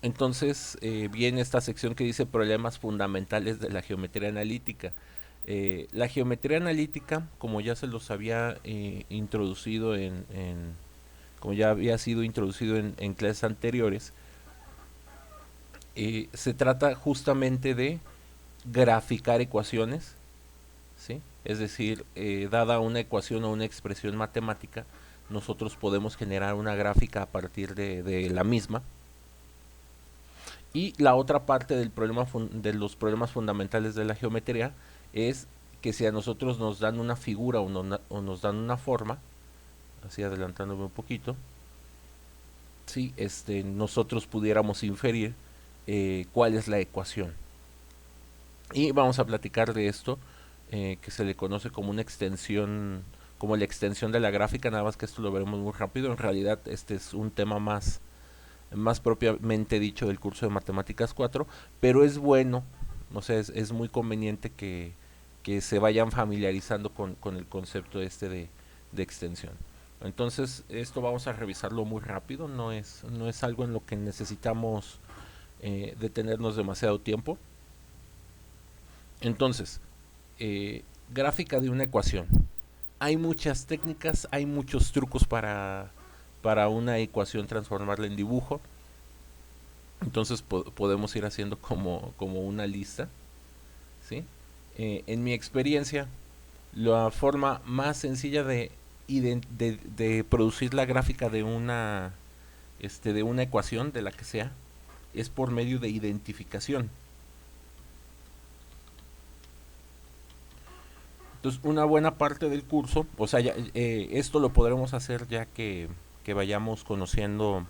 Entonces viene esta sección que dice problemas fundamentales de la geometría analítica. La geometría analítica, como ya se los había introducido como ya había sido introducido en clases anteriores, se trata justamente de graficar ecuaciones, ¿sí? Es decir, dada una ecuación o una expresión matemática, nosotros podemos generar una gráfica a partir de la misma. Y la otra parte del problema de los problemas fundamentales de la geometría es que si a nosotros nos dan una figura o nos dan una forma, así adelantándome un poquito, sí, nosotros pudiéramos inferir cuál es la ecuación. Y vamos a platicar de esto, que se le conoce como una extensión, como la extensión de la gráfica, nada más que esto lo veremos muy rápido. En realidad este es un tema más propiamente dicho del curso de Matemáticas 4, pero es bueno, o sea, es muy conveniente que se vayan familiarizando con el concepto de extensión. Entonces, esto vamos a revisarlo muy rápido, no es algo en lo que necesitamos detenernos demasiado tiempo. Entonces, gráfica de una ecuación. Hay muchas técnicas, hay muchos trucos para una ecuación transformarla en dibujo. Entonces podemos ir haciendo como una lista, ¿sí? En mi experiencia, la forma más sencilla de producir la gráfica de una ecuación, de la que sea, es por medio de identificación. Entonces, una buena parte del curso, o sea, esto lo podremos hacer ya que vayamos conociendo,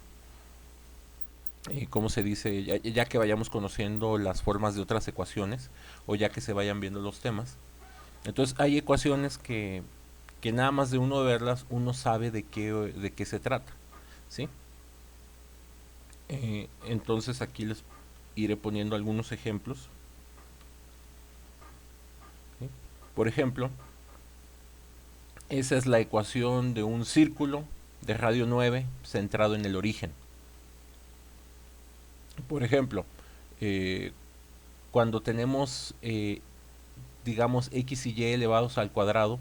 ¿cómo se dice? Ya que vayamos conociendo las formas de otras ecuaciones o ya que se vayan viendo los temas. Entonces, hay ecuaciones que nada más de uno verlas, uno sabe de qué se trata, ¿sí? Entonces, aquí les iré poniendo algunos ejemplos, ¿sí? Por ejemplo, esa es la ecuación de un círculo de radio 9 centrado en el origen. Por ejemplo, eh, cuando tenemos, digamos, x y y elevados al cuadrado,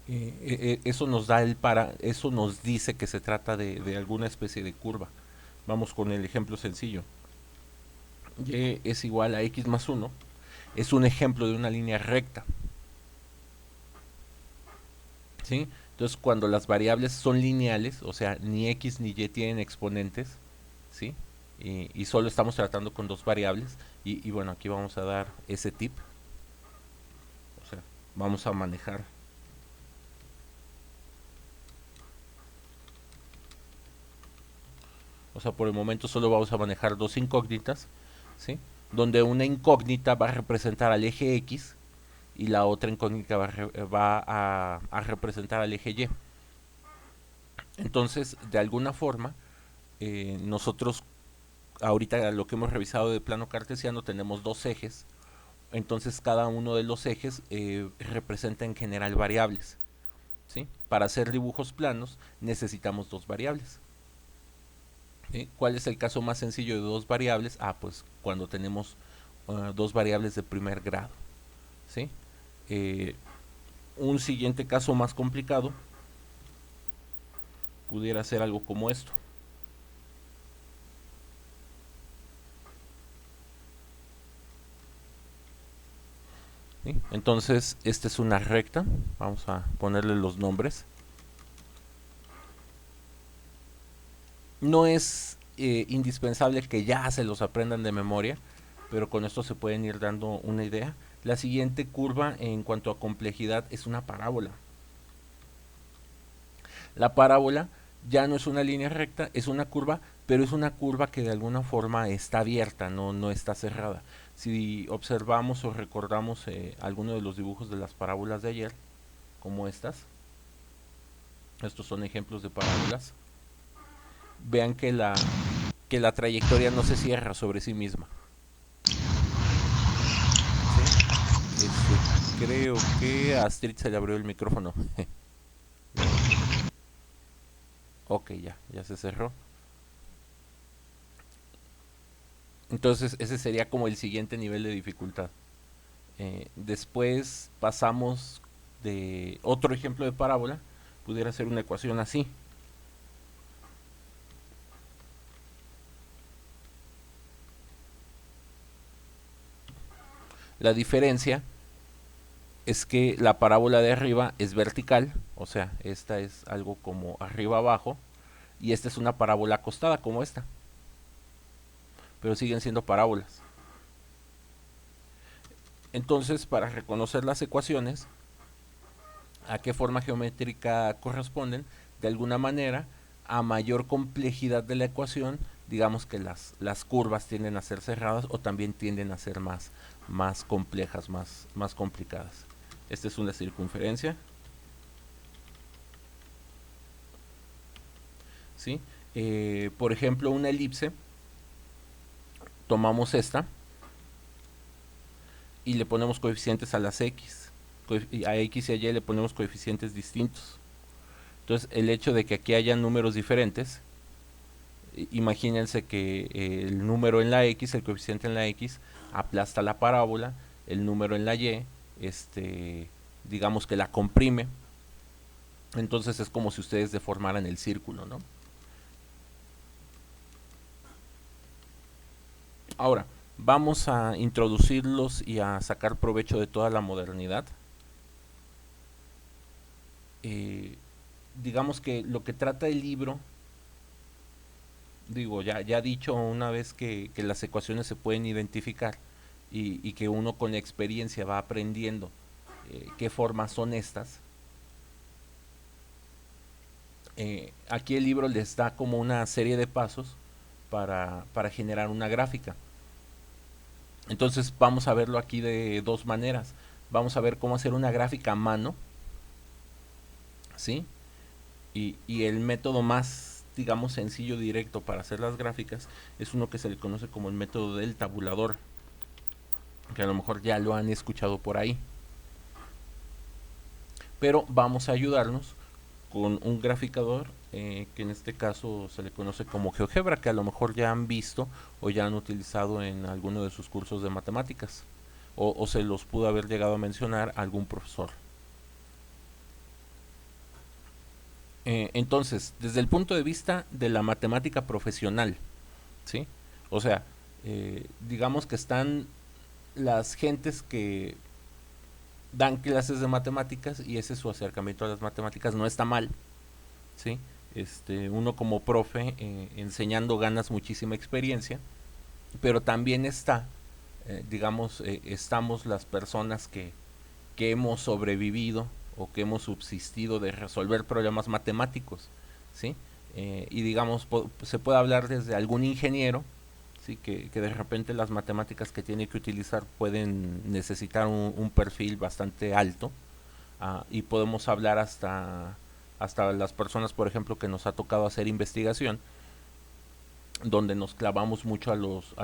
eso nos da eso nos dice que se trata de alguna especie de curva. Vamos con el ejemplo sencillo. Y es igual a x más uno. Es un ejemplo de una línea recta, ¿sí? Entonces, cuando las variables son lineales, o sea, ni x ni y tienen exponentes, ¿sí? Y solo estamos tratando con dos variables. Y bueno, aquí vamos a dar ese tip. O sea, vamos a manejar. O sea, por el momento solo vamos a manejar dos incógnitas, ¿sí? Donde una incógnita va a representar al eje X y la otra incógnita va a representar al eje Y. Entonces, de alguna forma, nosotros ahorita lo que hemos revisado de plano cartesiano tenemos dos ejes. Entonces, cada uno de los ejes representa en general variables, ¿sí? Para hacer dibujos planos necesitamos dos variables. ¿Sí? ¿Cuál es el caso más sencillo de dos variables? Ah, pues cuando tenemos dos variables de primer grado, ¿sí? Eh, un siguiente caso más complicado pudiera ser algo como esto, ¿sí? Entonces, esta es una recta. Vamos a ponerle los nombres. No es indispensable que ya se los aprendan de memoria, pero con esto se pueden ir dando una idea. La siguiente curva en cuanto a complejidad es una parábola. La parábola ya no es una línea recta, es una curva, pero es una curva que de alguna forma está abierta, no está cerrada. Si observamos o recordamos alguno de los dibujos de las parábolas de ayer, como estas, estos son ejemplos de parábolas, vean que la trayectoria no se cierra sobre sí misma. ¿Sí? Creo que a Astrid se le abrió el micrófono. Ok, ya se cerró. Entonces ese sería como el siguiente nivel de dificultad. Después pasamos de otro ejemplo de parábola, pudiera ser una ecuación así. La diferencia es que la parábola de arriba es vertical, o sea, esta es algo como arriba abajo, y esta es una parábola acostada como esta, pero siguen siendo parábolas. Entonces, para reconocer las ecuaciones, a qué forma geométrica corresponden, de alguna manera, a mayor complejidad de la ecuación, digamos que las curvas tienden a ser cerradas o también tienden a ser más complejas, más complicadas. Esta es una circunferencia, ¿sí? Por ejemplo, una elipse, tomamos esta y le ponemos coeficientes a las x. A x y a y le ponemos coeficientes distintos. Entonces, el hecho de que aquí haya números diferentes, imagínense que el número en la x, el coeficiente en la x, aplasta la parábola, el número en la y, digamos que la comprime. Entonces es como si ustedes deformaran el círculo, ¿no? Ahora, vamos a introducirlos y a sacar provecho de toda la modernidad. Eh, digamos que lo que trata el libro, digo, ya dicho una vez que las ecuaciones se pueden identificar y que uno con la experiencia va aprendiendo qué formas son estas. Aquí el libro les da como una serie de pasos para generar una gráfica. Entonces vamos a verlo aquí de dos maneras. Vamos a ver cómo hacer una gráfica a mano, ¿sí? Y el método más, digamos, sencillo, directo para hacer las gráficas es uno que se le conoce como el método del tabulador, que a lo mejor ya lo han escuchado por ahí. Pero vamos a ayudarnos con un graficador que en este caso se le conoce como GeoGebra, que a lo mejor ya han visto o ya han utilizado en alguno de sus cursos de matemáticas, o se los pudo haber llegado a mencionar algún profesor. Entonces, desde el punto de vista de la matemática profesional, ¿sí? O sea, digamos que están las gentes que dan clases de matemáticas y ese es su acercamiento a las matemáticas, no está mal, ¿sí? Uno como profe enseñando ganas muchísima experiencia, pero también está, digamos, estamos las personas que hemos sobrevivido o que hemos subsistido de resolver problemas matemáticos, ¿sí? Y digamos, se puede hablar desde algún ingeniero, ¿sí? Que de repente las matemáticas que tiene que utilizar pueden necesitar un perfil bastante alto, y podemos hablar hasta las personas, por ejemplo, que nos ha tocado hacer investigación, donde nos clavamos mucho a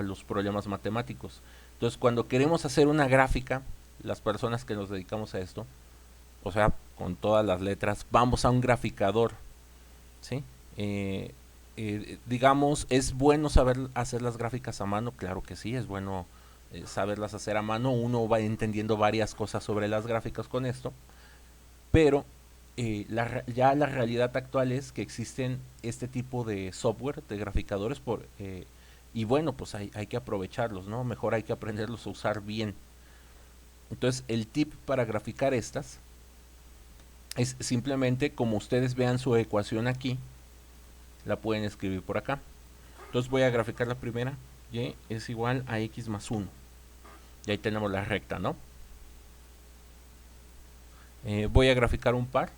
los problemas matemáticos. Entonces, cuando queremos hacer una gráfica, las personas que nos dedicamos a esto, o sea, con todas las letras, vamos a un graficador, ¿sí? Digamos, ¿es bueno saber hacer las gráficas a mano? Claro que sí, es bueno saberlas hacer a mano. Uno va entendiendo varias cosas sobre las gráficas con esto, pero ya la realidad actual es que existen este tipo de software, de graficadores, y bueno, pues hay que aprovecharlos, ¿no? Mejor hay que aprenderlos a usar bien. Entonces, el tip para graficar estas es simplemente como ustedes vean su ecuación aquí, la pueden escribir por acá. Entonces voy a graficar la primera, y es igual a x más 1. Y ahí tenemos la recta, ¿no? Voy a graficar un par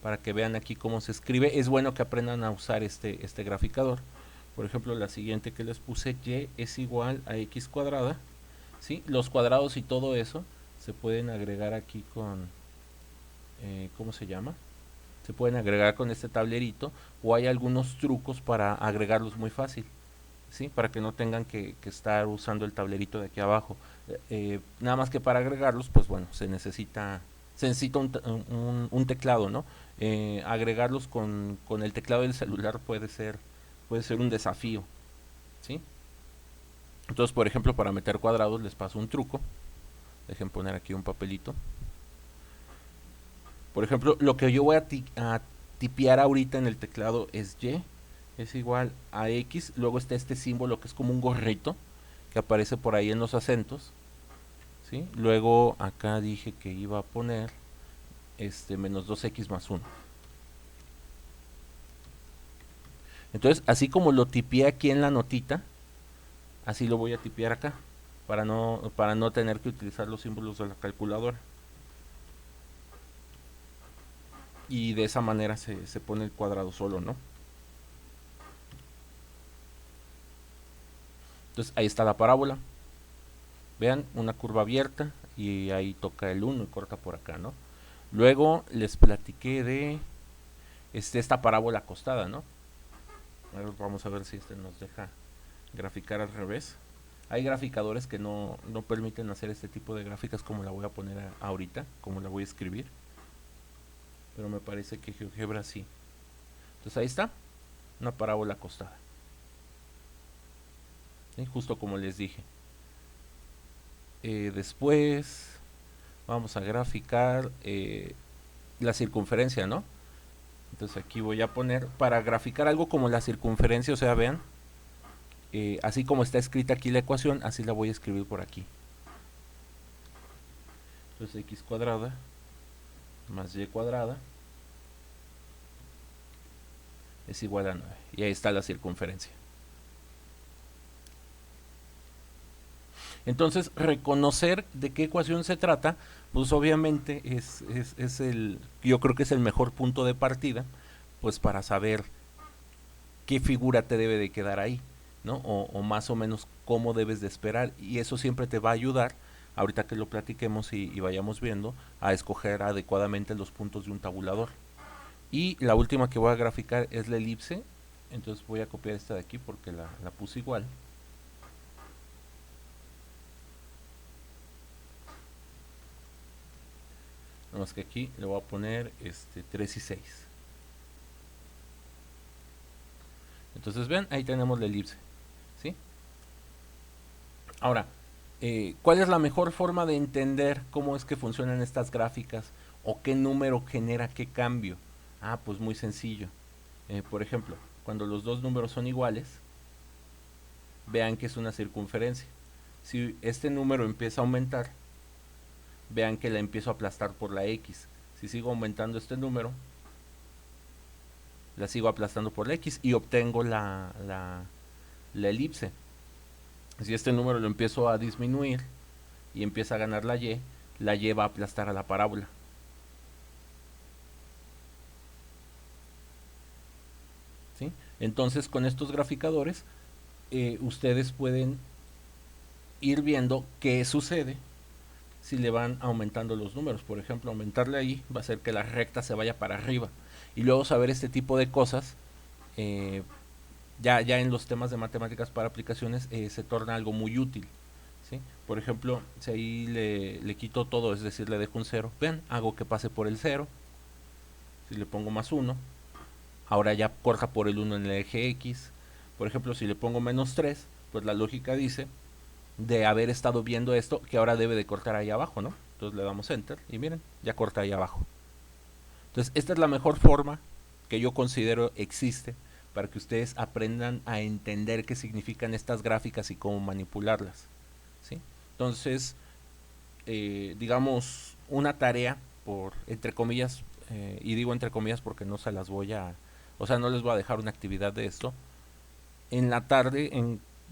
para que vean aquí cómo se escribe. Es bueno que aprendan a usar este graficador. Por ejemplo, la siguiente que les puse, y es igual a x cuadrada, ¿sí? Los cuadrados y todo eso se pueden agregar aquí con, ¿cómo se llama? Se pueden agregar con este tablerito, o hay algunos trucos para agregarlos muy fácil, ¿sí? Para que no tengan que estar usando el tablerito de aquí abajo. Nada más que para agregarlos, pues bueno, se necesita un teclado, ¿no? Agregarlos con el teclado del celular puede ser un desafío, ¿sí? Entonces, por ejemplo, para meter cuadrados les paso un truco. Dejen poner aquí un papelito. Por ejemplo, lo que yo voy a tipear ahorita en el teclado es Y es igual a X. Luego está este símbolo que es como un gorrito que aparece por ahí en los acentos, ¿sí? Luego acá dije que iba a poner menos 2x más 1. Entonces, así como lo tipeé aquí en la notita, así lo voy a tipear acá para no tener que utilizar los símbolos de la calculadora. Y de esa manera se pone el cuadrado solo, ¿no? Entonces ahí está la parábola. Vean, una curva abierta y ahí toca el 1 y corta por acá, ¿no? Luego les platiqué de esta parábola acostada, ¿no? Vamos a ver si nos deja graficar al revés. Hay graficadores que no permiten hacer este tipo de gráficas como la voy a poner ahorita, como la voy a escribir. Pero me parece que GeoGebra sí. Entonces ahí está, una parábola acostada. ¿Sí? Justo como les dije. Después vamos a graficar la circunferencia, ¿no? Entonces aquí voy a poner, para graficar algo como la circunferencia, o sea, vean, así como está escrita aquí la ecuación, así la voy a escribir por aquí. Entonces x cuadrada más y cuadrada es igual a 9. Y ahí está la circunferencia. Entonces, reconocer de qué ecuación se trata, pues obviamente yo creo que es el mejor punto de partida, pues para saber qué figura te debe de quedar ahí, ¿no? O más o menos cómo debes de esperar. Y eso siempre te va a ayudar, ahorita que lo platiquemos y vayamos viendo, a escoger adecuadamente los puntos de un tabulador. Y la última que voy a graficar es la elipse. Entonces voy a copiar esta de aquí porque la puse igual. Nada más que aquí le voy a poner 3 y 6. Entonces ven, ahí tenemos la elipse, ¿sí? Ahora, ¿cuál es la mejor forma de entender cómo es que funcionan estas gráficas o qué número genera qué cambio? Ah, pues muy sencillo. Por ejemplo, cuando los dos números son iguales, vean que es una circunferencia. Si este número empieza a aumentar, vean que la empiezo a aplastar por la X. Si sigo aumentando este número, la sigo aplastando por la X y obtengo la elipse. Si este número lo empiezo a disminuir y empieza a ganar la Y va a aplastar a la parábola. ¿Sí? Entonces, con estos graficadores, ustedes pueden ir viendo qué sucede si le van aumentando los números. Por ejemplo, aumentarle ahí va a hacer que la recta se vaya para arriba. Y luego saber este tipo de cosas, ya en los temas de matemáticas para aplicaciones, se torna algo muy útil. ¿Sí? Por ejemplo, si ahí le quito todo, es decir, le dejo un 0, vean, hago que pase por el 0. Si le pongo más 1, ahora ya corta por el 1 en el eje X. Por ejemplo, si le pongo menos 3, pues la lógica dice, de haber estado viendo esto, que ahora debe de cortar ahí abajo, ¿no? Entonces le damos enter y miren, ya corta ahí abajo. Entonces esta es la mejor forma que yo considero existe para que ustedes aprendan a entender qué significan estas gráficas y cómo manipularlas, ¿sí? Entonces, digamos, una tarea por, entre comillas, y digo entre comillas porque no se las voy a, o sea, no les voy a dejar una actividad de esto, en la tarde,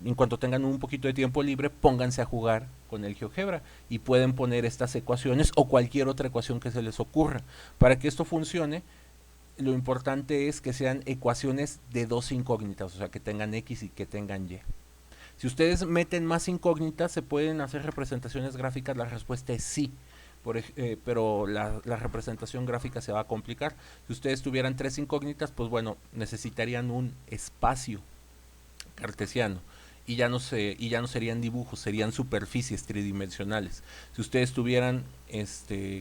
en cuanto tengan un poquito de tiempo libre, pónganse a jugar con el GeoGebra y pueden poner estas ecuaciones o cualquier otra ecuación que se les ocurra. Para que esto funcione, lo importante es que sean ecuaciones de dos incógnitas, o sea, que tengan X y que tengan Y. Si ustedes meten más incógnitas, se pueden hacer representaciones gráficas, la respuesta es sí. Pero la representación gráfica se va a complicar. Si ustedes tuvieran tres incógnitas, pues bueno, necesitarían un espacio cartesiano. y ya no serían dibujos, serían superficies tridimensionales. Si ustedes tuvieran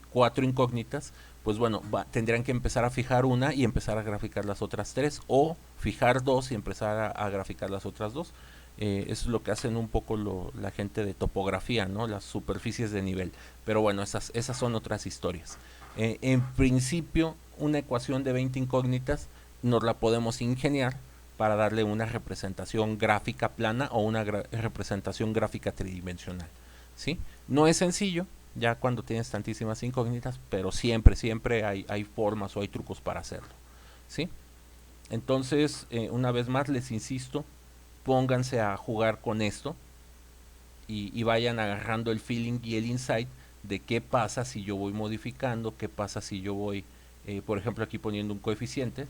4 incógnitas, pues bueno, tendrían que empezar a fijar una y empezar a graficar las otras 3, o fijar 2 y empezar a graficar las otras 2. Eso es lo que hacen un poco la gente de topografía, ¿no? Las superficies de nivel. Pero bueno, esas son otras historias. En principio, una ecuación de 20 incógnitas nos la podemos ingeniar para darle una representación gráfica plana o una representación gráfica tridimensional, ¿sí? No es sencillo, ya cuando tienes tantísimas incógnitas, pero siempre hay formas o hay trucos para hacerlo, ¿sí? Entonces, una vez más les insisto, pónganse a jugar con esto y vayan agarrando el feeling y el insight de qué pasa si yo voy modificando, qué pasa si yo voy, por ejemplo, aquí poniendo un coeficiente,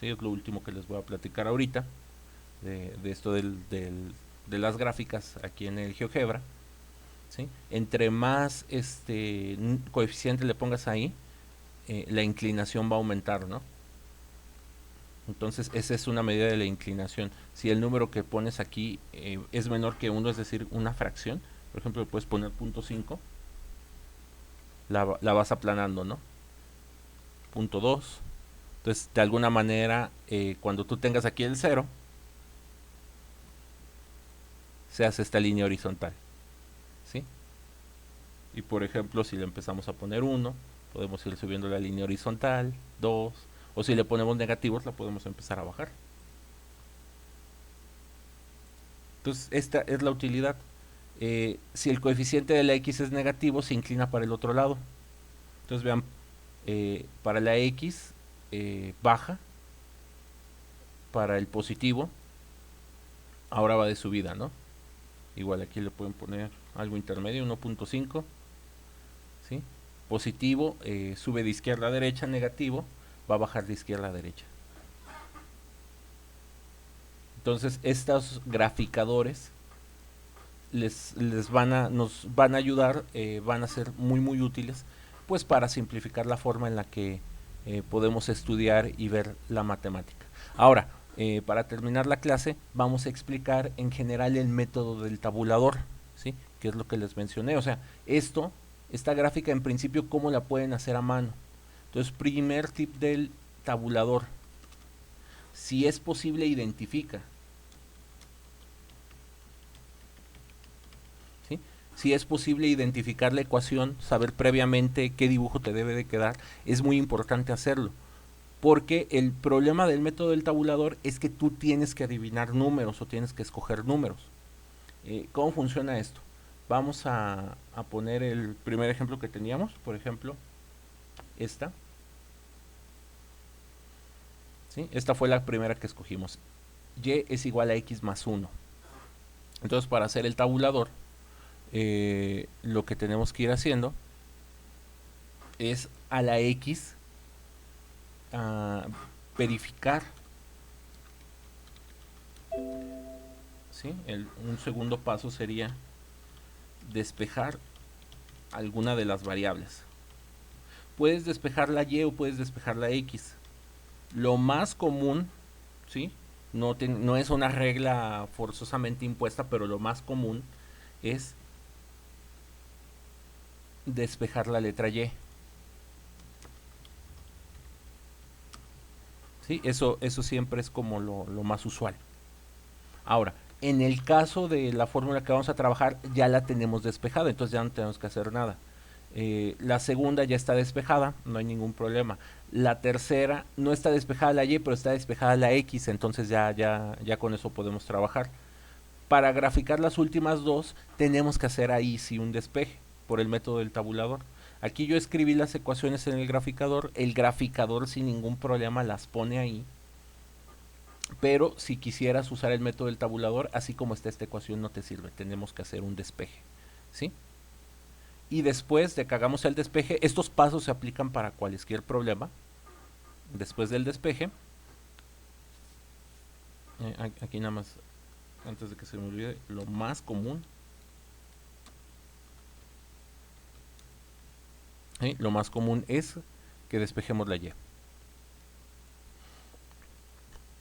¿sí? Es lo último que les voy a platicar ahorita, de esto de las gráficas aquí en el GeoGebra, ¿sí? Entre más coeficiente le pongas ahí, la inclinación va a aumentar, ¿no? Entonces esa es una medida de la inclinación. Si el número que pones aquí es menor que 1, es decir, una fracción, por ejemplo, puedes poner 0.5, la vas aplanando, ¿no? 0.2. Entonces, de alguna manera, cuando tú tengas aquí el 0, se hace esta línea horizontal, ¿sí? Y por ejemplo, si le empezamos a poner 1, podemos ir subiendo la línea horizontal, 2, o si le ponemos negativos, la podemos empezar a bajar. Entonces, esta es la utilidad. Si el coeficiente de la x es negativo, se inclina para el otro lado. Entonces, vean, para la x baja, para el positivo, ahora va de subida, ¿no? Igual aquí le pueden poner algo intermedio, 1.5, ¿sí? Positivo, sube de izquierda a derecha, negativo, va a bajar de izquierda a derecha. Entonces, estos graficadores nos van a ayudar, van a ser muy útiles, pues para simplificar la forma en la que podemos estudiar y ver la matemática. Ahora, para terminar la clase, vamos a explicar en general el método del tabulador, ¿sí? Que es lo que les mencioné. O sea, esta gráfica en principio, ¿cómo la pueden hacer a mano? Entonces, primer tip del tabulador: si es posible, identifica. ¿Sí? Si es posible identificar la ecuación, saber previamente qué dibujo te debe de quedar, es muy importante hacerlo. Porque el problema del método del tabulador es que tú tienes que adivinar números o tienes que escoger números. ¿Cómo funciona esto? Vamos a poner el primer ejemplo que teníamos, por ejemplo, esta. ¿Sí? Esta fue la primera que escogimos. Y es igual a x más 1. Entonces, para hacer el tabulador, lo que tenemos que ir haciendo es a la x verificar, ¿sí? Un segundo paso sería despejar alguna de las variables. Puedes despejar la y o puedes despejar la x. Lo más común, ¿sí? No es una regla forzosamente impuesta, pero lo más común es despejar la letra y. ¿Sí? Eso siempre es como lo más usual. Ahora, en el caso de la fórmula que vamos a trabajar, ya la tenemos despejada, entonces ya no tenemos que hacer nada. La segunda ya está despejada, no hay ningún problema. La tercera no está despejada la y, pero está despejada la x, entonces ya con eso podemos trabajar. Para graficar las últimas dos, tenemos que hacer ahí sí un despeje por el método del tabulador. Aquí yo escribí las ecuaciones en el graficador sin ningún problema las pone ahí. Pero si quisieras usar el método del tabulador, así como está esta ecuación, no te sirve. Tenemos que hacer un despeje, ¿sí? Y después de que hagamos el despeje, estos pasos se aplican para cualquier problema. Después del despeje, aquí nada más, antes de que se me olvide, lo más común, ¿sí? Lo más común es que despejemos la y.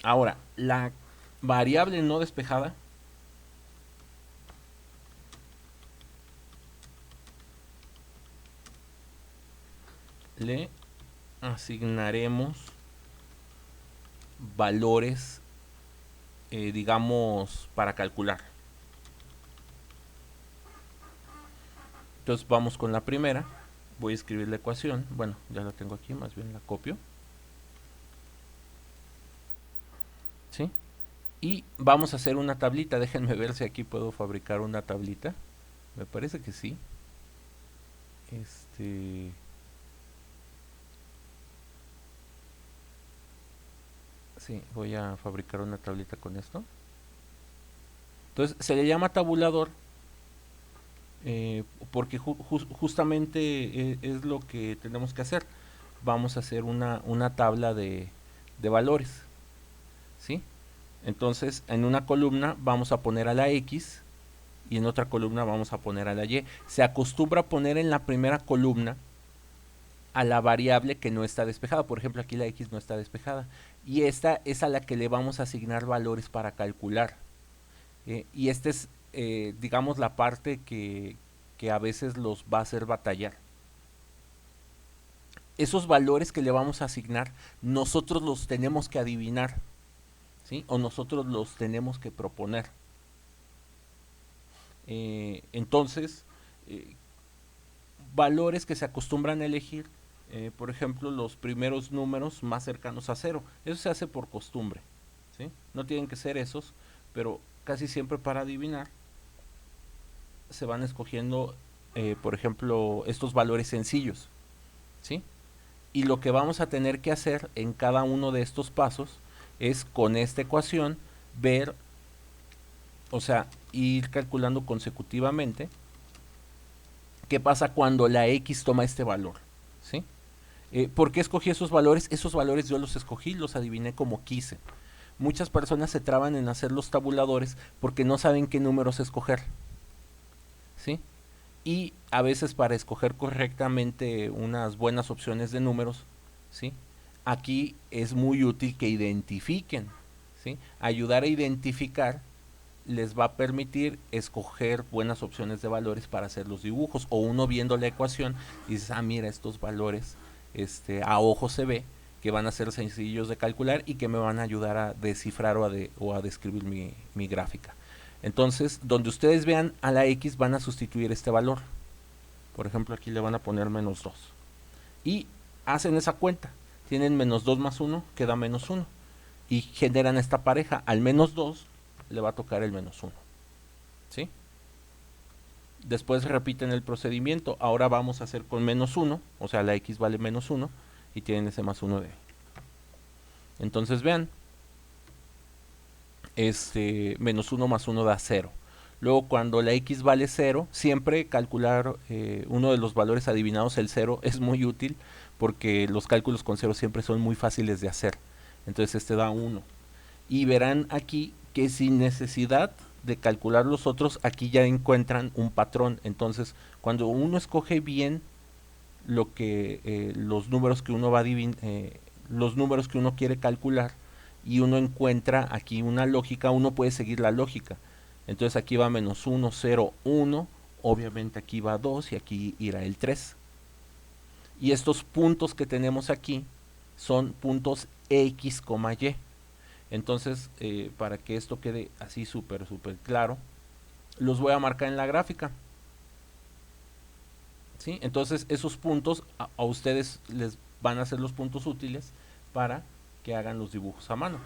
Ahora, la variable no despejada le asignaremos valores, digamos, para calcular. Entonces vamos con la primera. Voy a escribir la ecuación. Bueno, ya la tengo aquí, más bien la copio. ¿Sí? Y vamos a hacer una tablita. Déjenme ver si aquí puedo fabricar una tablita. Me parece que sí. Sí, voy a fabricar una tablita con esto. Entonces se le llama tabulador, porque justamente es lo que tenemos que hacer. Vamos a hacer una tabla de valores, ¿sí? Entonces en una columna vamos a poner a la X y en otra columna vamos a poner a la Y. Se acostumbra a poner en la primera columna a la variable que no está despejada. Por ejemplo, aquí la X no está despejada. Y esta es a la que le vamos a asignar valores para calcular. Y esta es, digamos, la parte que a veces los va a hacer batallar. Esos valores que le vamos a asignar, nosotros los tenemos que adivinar, ¿sí? O nosotros los tenemos que proponer. Entonces, eh, valores que se acostumbran a elegir, por ejemplo, los primeros números más cercanos a cero. Eso se hace por costumbre, ¿sí? No tienen que ser esos, pero casi siempre para adivinar se van escogiendo, por ejemplo, estos valores sencillos, ¿sí? Y lo que vamos a tener que hacer en cada uno de estos pasos es con esta ecuación ver, o sea, ir calculando consecutivamente qué pasa cuando la X toma este valor, ¿sí? ¿Por qué escogí esos valores? Esos valores yo los escogí, los adiviné como quise. Muchas personas se traban en hacer los tabuladores porque no saben qué números escoger, ¿sí? Y a veces para escoger correctamente unas buenas opciones de números, ¿sí? Aquí es muy útil que identifiquen, ¿sí? Ayudar a identificar les va a permitir escoger buenas opciones de valores para hacer los dibujos, o uno viendo la ecuación dices, ah, mira, estos valores a ojo se ve que van a ser sencillos de calcular y que me van a ayudar a descifrar o a describir mi gráfica. Entonces, donde ustedes vean a la X van a sustituir este valor. Por ejemplo, aquí le van a poner -2. Y hacen esa cuenta. Tienen -2 más 1, queda -1. Y generan esta pareja. Al -2 le va a tocar el -1. ¿Sí? Después repiten el procedimiento. Ahora vamos a hacer con -1. O sea, la X vale -1. Y tienen ese +1 de ahí. Entonces vean. -1 más 1 da 0. Luego cuando la X vale 0, siempre calcular uno de los valores adivinados, el 0, es muy útil porque los cálculos con 0 siempre son muy fáciles de hacer. Entonces este da 1. Y verán aquí que sin necesidad de calcular los otros, aquí ya encuentran un patrón. Entonces cuando uno escoge bien los números que uno va a los números que uno quiere calcular, y uno encuentra aquí una lógica, uno puede seguir la lógica. Entonces aquí va -1, 0, 1, obviamente aquí va 2 y aquí irá el 3. Y estos puntos que tenemos aquí son puntos X, Y. Entonces, para que esto quede así súper claro, los voy a marcar en la gráfica. ¿Sí? Entonces, esos puntos a ustedes les van a ser los puntos útiles para que hagan los dibujos a mano.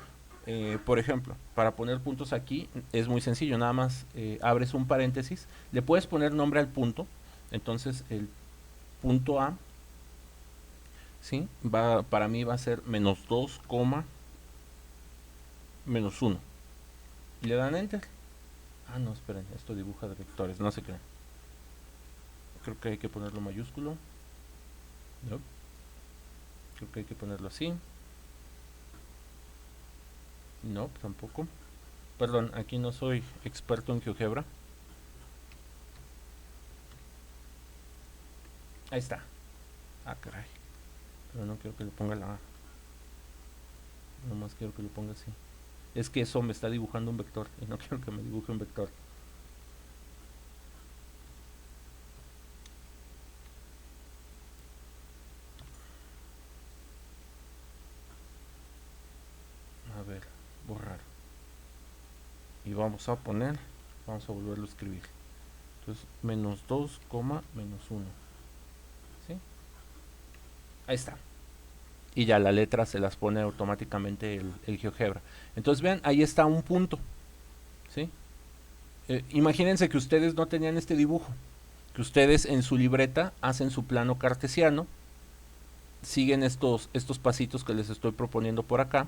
Por ejemplo, para poner puntos aquí es muy sencillo, nada más abres un paréntesis, le puedes poner nombre al punto. Entonces el punto A, ¿sí? Para mí va a ser -2, -1. Y le dan enter. Ah, no, esperen, esto dibuja de vectores, no sé qué. Creo que hay que ponerlo mayúsculo. No. Creo que hay que ponerlo así. No, tampoco. Perdón, aquí no soy experto en GeoGebra. Ahí está. Ah, caray. Pero no quiero que le ponga la A. Nomás quiero que lo ponga así. Es que eso me está dibujando un vector y no quiero que me dibuje un vector. vamos a volverlo a escribir. Entonces, menos 2, menos 1. ¿Sí? Ahí está. Y ya la letra se las pone automáticamente el GeoGebra. Entonces vean, ahí está un punto. ¿Sí? Imagínense que ustedes no tenían este dibujo. Que ustedes en su libreta hacen su plano cartesiano. Siguen estos pasitos que les estoy proponiendo por acá.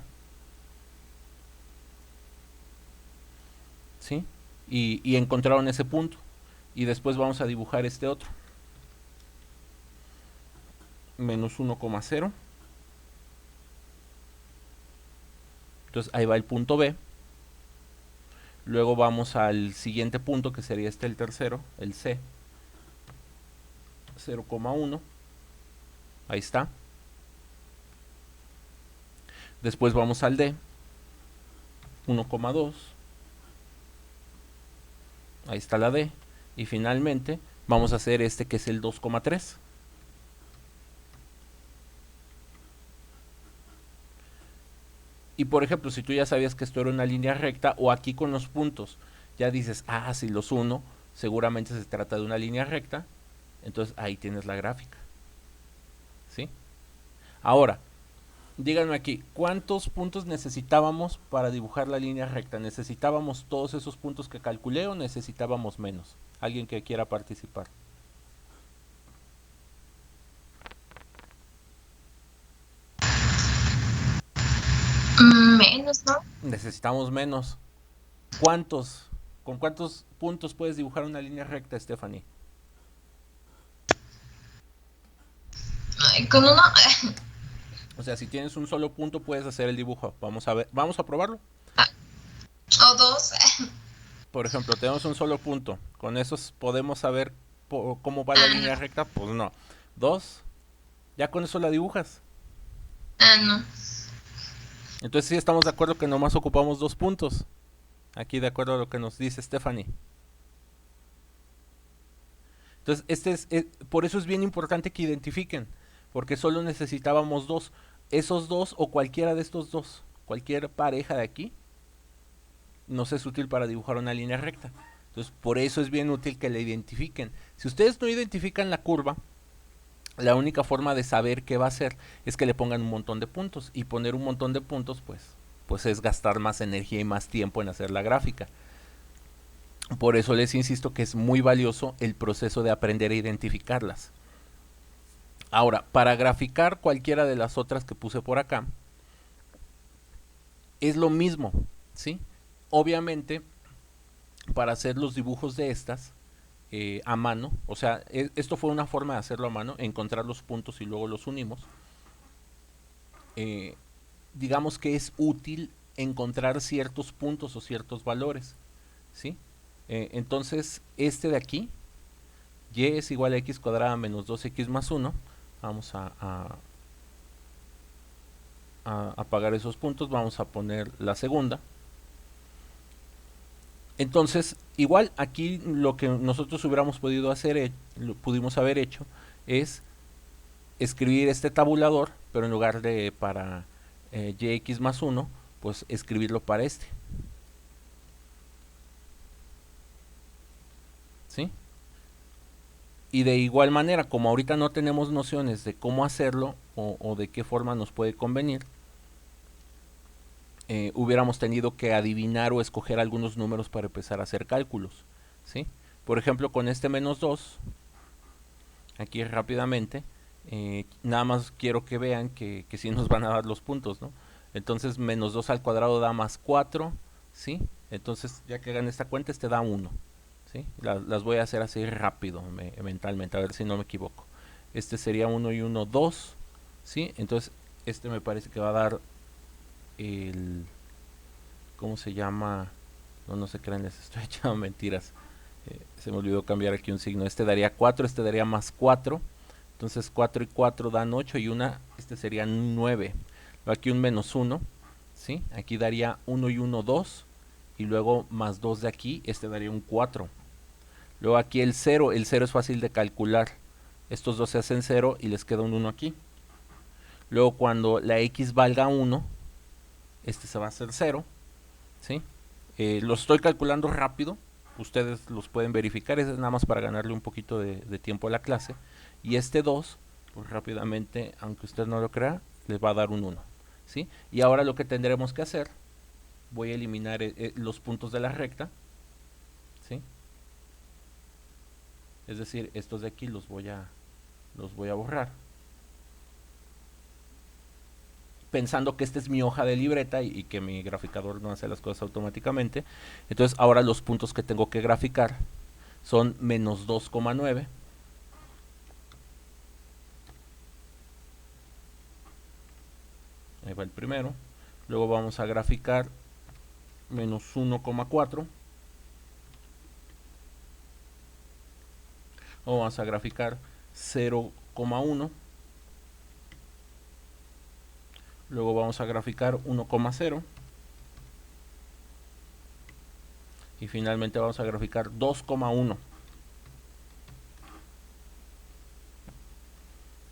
¿Sí? Y encontraron ese punto. Y después vamos a dibujar este otro. Menos 1,0. Entonces ahí va el punto B. Luego vamos al siguiente punto, que sería el tercero, el C. 0,1. Ahí está. Después vamos al D. 1,2. Ahí está la D. Y finalmente vamos a hacer este que es el 2,3. Y por ejemplo, si tú ya sabías que esto era una línea recta, o aquí con los puntos, ya dices, si los uno, seguramente se trata de una línea recta. Entonces ahí tienes la gráfica. ¿Sí? Ahora, díganme aquí, ¿cuántos puntos necesitábamos para dibujar la línea recta? ¿Necesitábamos todos esos puntos que calculé o necesitábamos menos? ¿Alguien que quiera participar? Menos, ¿no? Necesitamos menos. ¿Cuántos? ¿Con cuántos puntos puedes dibujar una línea recta, Stephanie? Ay, con uno. O sea, si tienes un solo punto puedes hacer el dibujo. Vamos a ver, vamos a probarlo. O dos. Por ejemplo, tenemos un solo punto. ¿Con esos podemos saber cómo va la No. línea recta? Pues no. Dos, ya con eso la dibujas. No. Entonces sí estamos de acuerdo que nomás ocupamos 2 puntos. Aquí de acuerdo a lo que nos dice Stephanie. Entonces, por eso es bien importante que identifiquen, porque solo necesitábamos dos. Esos dos o cualquiera de estos dos, cualquier pareja de aquí, nos es útil para dibujar una línea recta. Entonces, por eso es bien útil que la identifiquen. Si ustedes no identifican la curva, la única forma de saber qué va a hacer es que le pongan un montón de puntos. Y poner un montón de puntos, pues es gastar más energía y más tiempo en hacer la gráfica. Por eso les insisto que es muy valioso el proceso de aprender a identificarlas. Ahora, para graficar cualquiera de las otras que puse por acá, es lo mismo, ¿sí? Obviamente, para hacer los dibujos de estas a mano, o sea, esto fue una forma de hacerlo a mano, encontrar los puntos y luego los unimos. Eh, digamos que es útil encontrar ciertos puntos o ciertos valores, ¿sí? Entonces, este de aquí, y es igual a x cuadrada menos 2x más 1, vamos a apagar esos puntos, vamos a poner la segunda. Entonces, igual aquí lo que nosotros hubiéramos podido hacer, pudimos haber hecho, es escribir este tabulador, pero en lugar de para yx más 1, pues escribirlo para este. ¿Sí? Y de igual manera, como ahorita no tenemos nociones de cómo hacerlo o de qué forma nos puede convenir, hubiéramos tenido que adivinar o escoger algunos números para empezar a hacer cálculos. ¿Sí? Por ejemplo, con este menos 2, aquí rápidamente, nada más quiero que vean que sí nos van a dar los puntos, ¿no? Entonces, menos 2 al cuadrado da más 4, ¿sí? Entonces, ya que hagan esta cuenta, este da 1, ¿sí? Las voy a hacer así rápido, mentalmente, a ver si no me equivoco. Este sería 1 y 1, 2, ¿sí? Entonces, este me parece que va a dar el... ¿Cómo se llama? No se crean, les estoy echando mentiras. Se me olvidó cambiar aquí un signo. Este daría 4, este daría más 4. Entonces 4 y 4 dan 8 y una, este sería 9. Luego aquí un menos 1, ¿sí? Aquí daría 1 y 1, 2. Y luego más 2 de aquí, este daría un 4. Luego aquí el 0 es fácil de calcular. Estos dos se hacen 0 y les queda un 1 aquí. Luego cuando la x valga 1, este se va a hacer 0, ¿sí? Los estoy calculando rápido, ustedes los pueden verificar, es nada más para ganarle un poquito de tiempo a la clase. Y este 2, pues rápidamente, aunque usted no lo crea, les va a dar un 1. ¿Sí? Y ahora lo que tendremos que hacer, voy a eliminar los puntos de la recta. ¿Sí? Es decir, estos de aquí los voy a borrar, pensando que esta es mi hoja de libreta y que mi graficador no hace las cosas automáticamente. Entonces ahora los puntos que tengo que graficar son menos 2,9. Ahí va el primero. Luego vamos a graficar menos 1,4. Vamos a graficar 0,1. Luego vamos a graficar 1,0. Y finalmente vamos a graficar 2,1.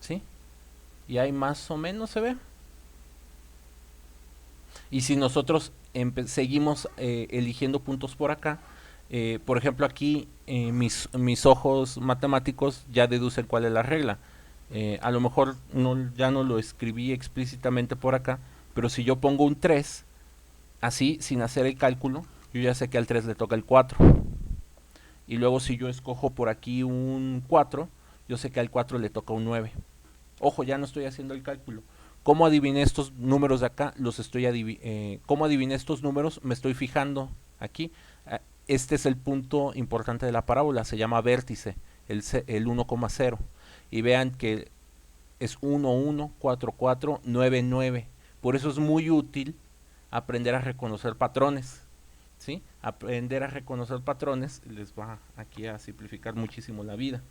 ¿Sí? Y ahí más o menos se ve. Y si nosotros seguimos eligiendo puntos por acá, por ejemplo aquí mis ojos matemáticos ya deducen cuál es la regla. A lo mejor ya no lo escribí explícitamente por acá, pero si yo pongo un 3, así, sin hacer el cálculo, yo ya sé que al 3 le toca el 4. Y luego si yo escojo por aquí un 4, yo sé que al 4 le toca un 9. Ojo, ya no estoy haciendo el cálculo. ¿Cómo adiviné estos números de acá? ¿Cómo adiviné estos números? Me estoy fijando aquí. Este es el punto importante de la parábola, se llama vértice, el 1,0. Y vean que es 1, 1, 4, 4, 9, 9. Por eso es muy útil aprender a reconocer patrones. ¿Sí? Aprender a reconocer patrones les va aquí a simplificar muchísimo la vida.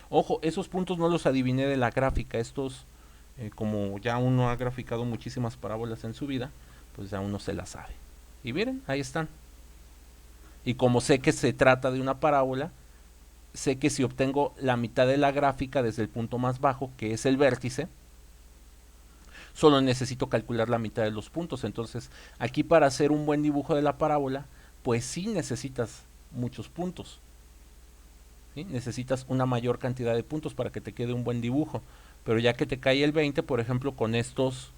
Ojo, esos puntos no los adiviné de la gráfica. Estos, como ya uno ha graficado muchísimas parábolas en su vida, pues ya uno se las sabe. Y miren, ahí están. Y como sé que se trata de una parábola, sé que si obtengo la mitad de la gráfica desde el punto más bajo, que es el vértice, solo necesito calcular la mitad de los puntos. Entonces, aquí para hacer un buen dibujo de la parábola, pues sí necesitas muchos puntos. ¿Sí? Necesitas una mayor cantidad de puntos para que te quede un buen dibujo. Pero ya que te cae el 20, por ejemplo, con estos,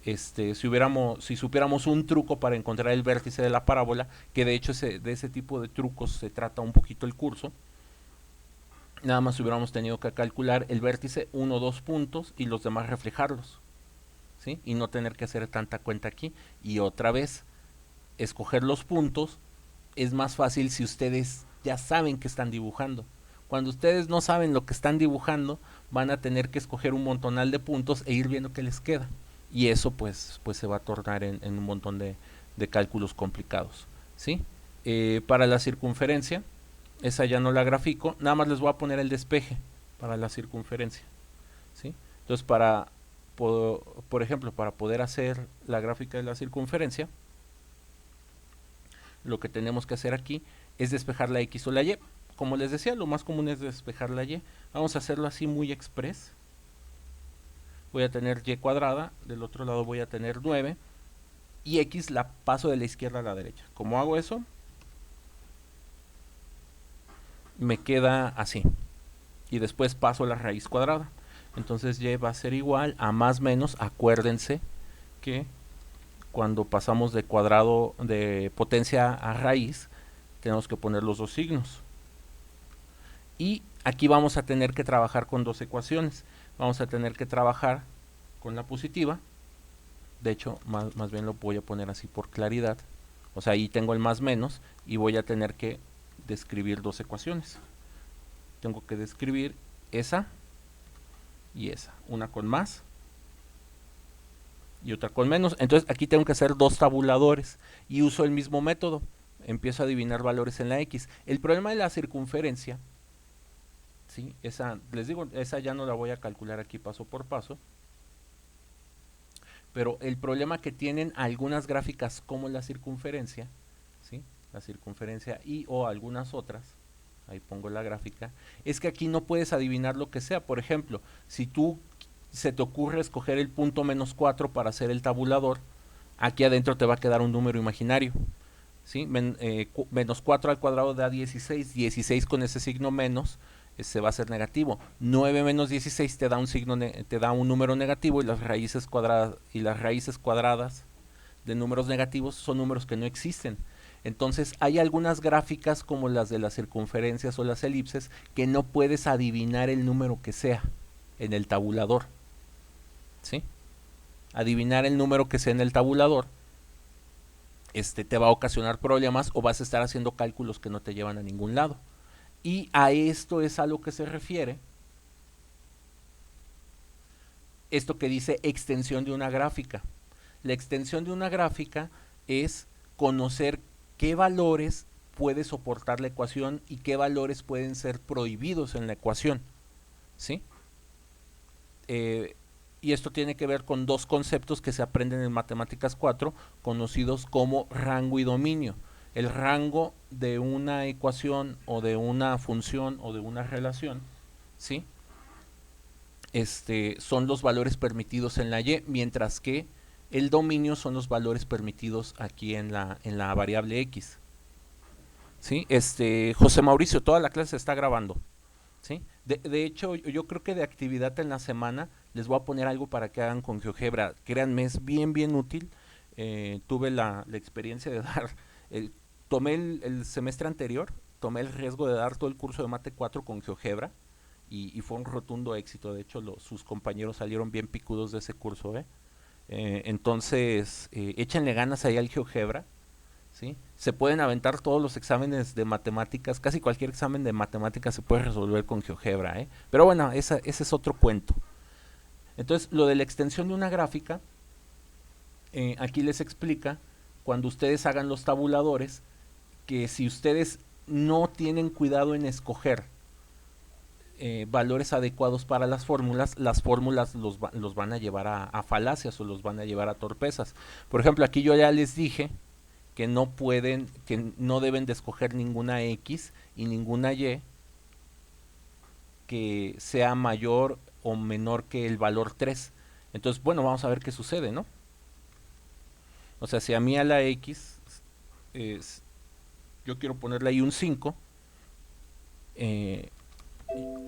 si supiéramos un truco para encontrar el vértice de la parábola, que de hecho de ese tipo de trucos se trata un poquito el curso, nada más hubiéramos tenido que calcular el vértice 1 o 2 puntos y los demás reflejarlos. ¿Sí? Y no tener que hacer tanta cuenta aquí. Y otra vez, escoger los puntos es más fácil si ustedes ya saben que están dibujando. Cuando ustedes no saben lo que están dibujando, van a tener que escoger un montonal de puntos e ir viendo qué les queda. Y eso pues se va a tornar en un montón de cálculos complicados. ¿Sí? Para la circunferencia, esa ya no la grafico, nada más les voy a poner el despeje para la circunferencia. ¿Sí? Entonces por ejemplo, para poder hacer la gráfica de la circunferencia, lo que tenemos que hacer aquí es despejar la X o la Y. Como les decía, lo más común es despejar la Y. Vamos a hacerlo así muy express. Voy a tener Y cuadrada, del otro lado voy a tener 9, y X la paso de la izquierda a la derecha. ¿Cómo hago eso? Me queda así. Y después paso la raíz cuadrada. Entonces Y va a ser igual a más menos, acuérdense que cuando pasamos de cuadrado de potencia a raíz, tenemos que poner los dos signos. Y aquí vamos a tener que trabajar con dos ecuaciones. Vamos a tener que trabajar con la positiva. De hecho, más bien lo voy a poner así por claridad. O sea, ahí tengo el más menos y voy a tener que describir dos ecuaciones. Tengo que describir esa y esa. Una con más y otra con menos. Entonces aquí tengo que hacer dos tabuladores y uso el mismo método. Empiezo a adivinar valores en la X. El problema de la circunferencia, ¿sí? Les digo, esa ya no la voy a calcular aquí paso por paso. Pero el problema que tienen algunas gráficas como la circunferencia, ¿sí? La circunferencia y o algunas otras, ahí pongo la gráfica, es que aquí no puedes adivinar lo que sea. Por ejemplo, si tú se te ocurre escoger el punto -4 para hacer el tabulador, aquí adentro te va a quedar un número imaginario. ¿sí? Menos 4 al cuadrado da 16, 16 con ese signo menos se va a ser negativo. 9 menos 16 te da un signo te da un número negativo y las raíces cuadradas de números negativos son números que no existen. Entonces hay algunas gráficas como las de las circunferencias o las elipses que no puedes adivinar el número que sea en el tabulador. ¿Sí? Adivinar el número que sea en el tabulador te va a ocasionar problemas o vas a estar haciendo cálculos que no te llevan a ningún lado. Y a esto es a lo que se refiere esto que dice extensión de una gráfica. La extensión de una gráfica es conocer qué valores puede soportar la ecuación y qué valores pueden ser prohibidos en la ecuación. ¿Sí? Y esto tiene que ver con dos conceptos que se aprenden en Matemáticas 4, conocidos como rango y dominio. El rango de una ecuación o de una función o de una relación, ¿sí? Son los valores permitidos en la y, mientras que el dominio son los valores permitidos aquí en la variable x. ¿Sí? José Mauricio, toda la clase se está grabando. ¿Sí? De hecho, yo creo que de actividad en la semana les voy a poner algo para que hagan con GeoGebra. Créanme, es bien, bien útil. Tuve la experiencia de dar, tomé el semestre anterior, tomé el riesgo de dar todo el curso de Mate 4 con GeoGebra y fue un rotundo éxito. De hecho, sus compañeros salieron bien picudos de ese curso. Entonces, échenle ganas ahí al GeoGebra. ¿Sí? Se pueden aventar todos los exámenes de matemáticas, casi cualquier examen de matemáticas se puede resolver con GeoGebra, ¿eh? Pero bueno, ese es otro cuento. Entonces, lo de la extensión de una gráfica, aquí les explica, cuando ustedes hagan los tabuladores, que si ustedes no tienen cuidado en escoger valores adecuados para las fórmulas los van a llevar a falacias o los van a llevar a torpezas. Por ejemplo, aquí yo ya les dije que no deben de escoger ninguna X y ninguna Y que sea mayor o menor que el valor 3. Entonces, bueno, vamos a ver qué sucede, ¿no? O sea, si a mí a la X yo quiero ponerle ahí un 5,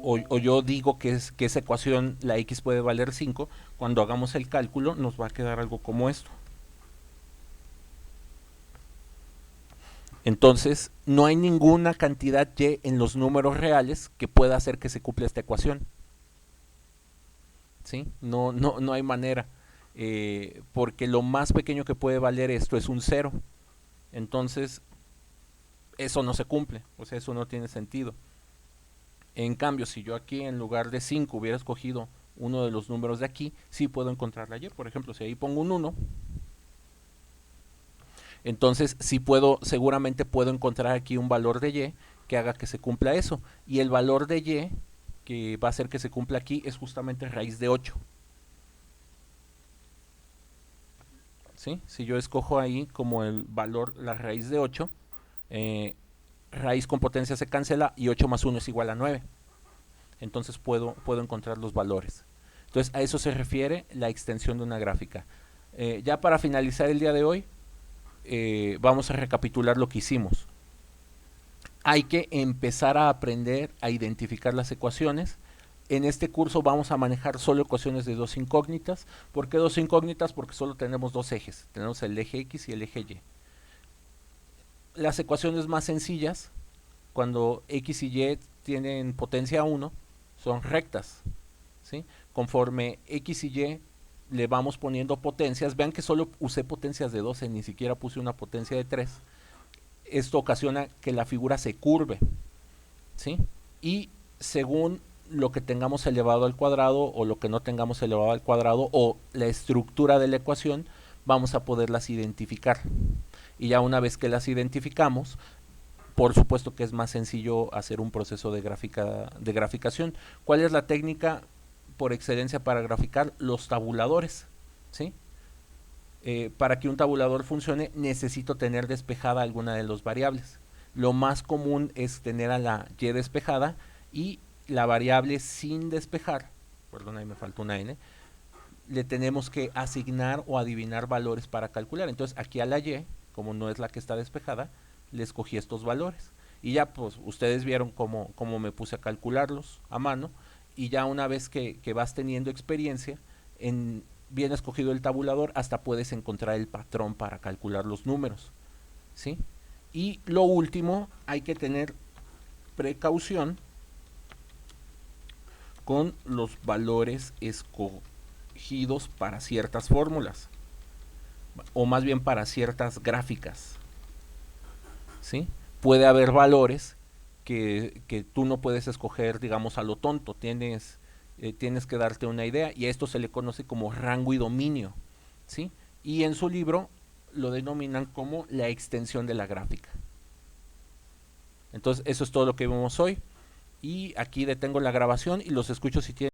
o yo digo que esa ecuación, la X puede valer 5, cuando hagamos el cálculo nos va a quedar algo como esto. Entonces, no hay ninguna cantidad y en los números reales que pueda hacer que se cumpla esta ecuación. ¿Sí? No hay manera. Porque lo más pequeño que puede valer esto es un 0. Entonces, eso no se cumple. O sea, eso no tiene sentido. En cambio, si yo aquí en lugar de 5 hubiera escogido uno de los números de aquí, sí puedo encontrar la y. Por ejemplo, si ahí pongo un 1, entonces sí seguramente puedo encontrar aquí un valor de y que haga que se cumpla eso. Y el valor de y que va a hacer que se cumpla aquí es justamente raíz de 8. ¿Sí? Si yo escojo ahí como el valor, la raíz de 8, raíz con potencia se cancela y 8 más 1 es igual a 9. Entonces puedo encontrar los valores. Entonces a eso se refiere la extensión de una gráfica. Ya para finalizar el día de hoy, vamos a recapitular lo que hicimos. Hay que empezar a aprender a identificar las ecuaciones. En este curso vamos a manejar solo ecuaciones de dos incógnitas. ¿Por qué dos incógnitas? Porque solo tenemos dos ejes. Tenemos el eje X y el eje Y. Las ecuaciones más sencillas, cuando X y Y tienen potencia 1, son rectas. ¿Sí? Conforme X y Y le vamos poniendo potencias, vean que solo usé potencias de 12, ni siquiera puse una potencia de 3. Esto ocasiona que la figura se curve, ¿sí? Y según lo que tengamos elevado al cuadrado o lo que no tengamos elevado al cuadrado o la estructura de la ecuación, vamos a poderlas identificar. Y ya una vez que las identificamos, por supuesto que es más sencillo hacer un proceso de graficación. ¿Cuál es la técnica por excelencia para graficar? Los tabuladores, ¿sí? Para que un tabulador funcione necesito tener despejada alguna de las variables. Lo más común es tener a la y despejada y la variable sin despejar, perdón, ahí me faltó una n, le tenemos que asignar o adivinar valores para calcular. Entonces aquí a la y como no es la que está despejada, le escogí estos valores. Y ya pues ustedes vieron cómo me puse a calcularlos a mano, y ya una vez que vas teniendo experiencia, bien escogido el tabulador, hasta puedes encontrar el patrón para calcular los números, ¿sí? Y lo último, hay que tener precaución con los valores escogidos para ciertas fórmulas, o más bien para ciertas gráficas, ¿sí? Puede haber valores que tú no puedes escoger, digamos, a lo tonto, tienes que darte una idea, y a esto se le conoce como rango y dominio, ¿sí? Y en su libro lo denominan como la extensión de la gráfica. Entonces eso es todo lo que vemos hoy, y aquí detengo la grabación y los escucho si tienen